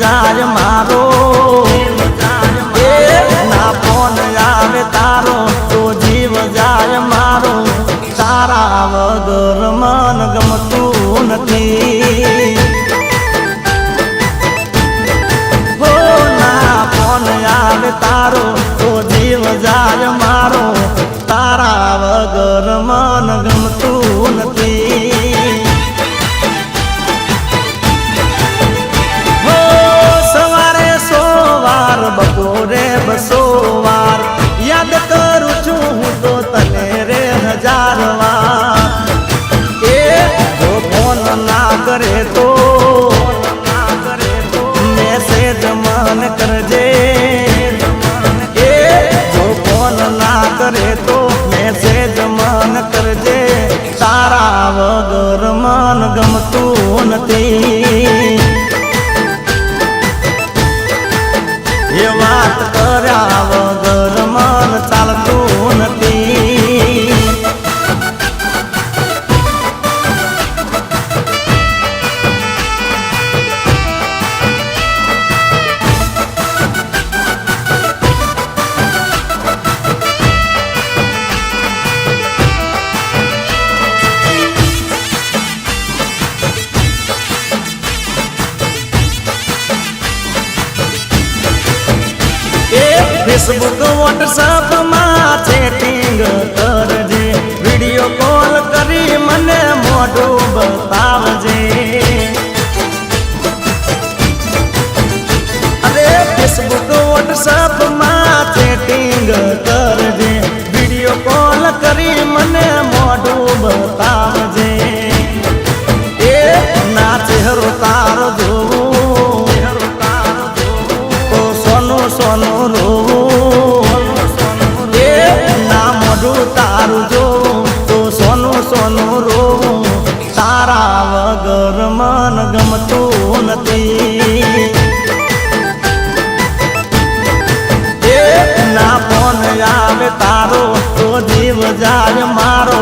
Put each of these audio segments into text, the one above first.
જાય મારો ના ફોન આવે તારો તો જીવ જાય મારો તારા વગર મન ગમતું નથી હો ના ફોન આવે તારો તો જીવ જાય મારો તારા વગર મન ગમતું નથી હો સવારે 100 વાર બપોરે 200 વાર યાદ કરું છું હું તો તને રે 1000 વાર એ જો ફોન ના કરે તો મેસેજ મન કરજે એ જો ફોન ના કરે તો મેસેજ મન કરજે તારા વગર મન ગમતું નથી એ વાત કર્યા વગર મન ચાલતું નથી फेसबुक व्हाट्सएप में चेटिंग करजे वीडियो कॉल करी मने मोढो बतावजे अरे फेसबुक व्हाट्सएप में चेटिंग करजे वीडियो कॉल करी मने मोढो बतावजे ए ना चेहरो तारो जोवो तो सोनो सोनो रोवो तारू जो तो सोनू सोनू रो तारा वगर मन गमતું નથી ના ફોન આવે તારો તો જીવ જાય મારો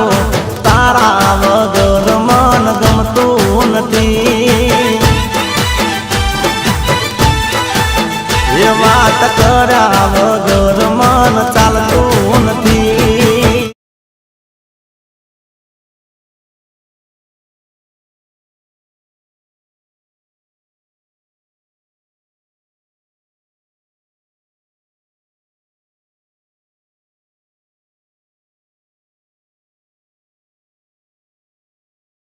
તારા વગર મન ગમતું નથી એ વાત કર્યા વગર મન ચાલતું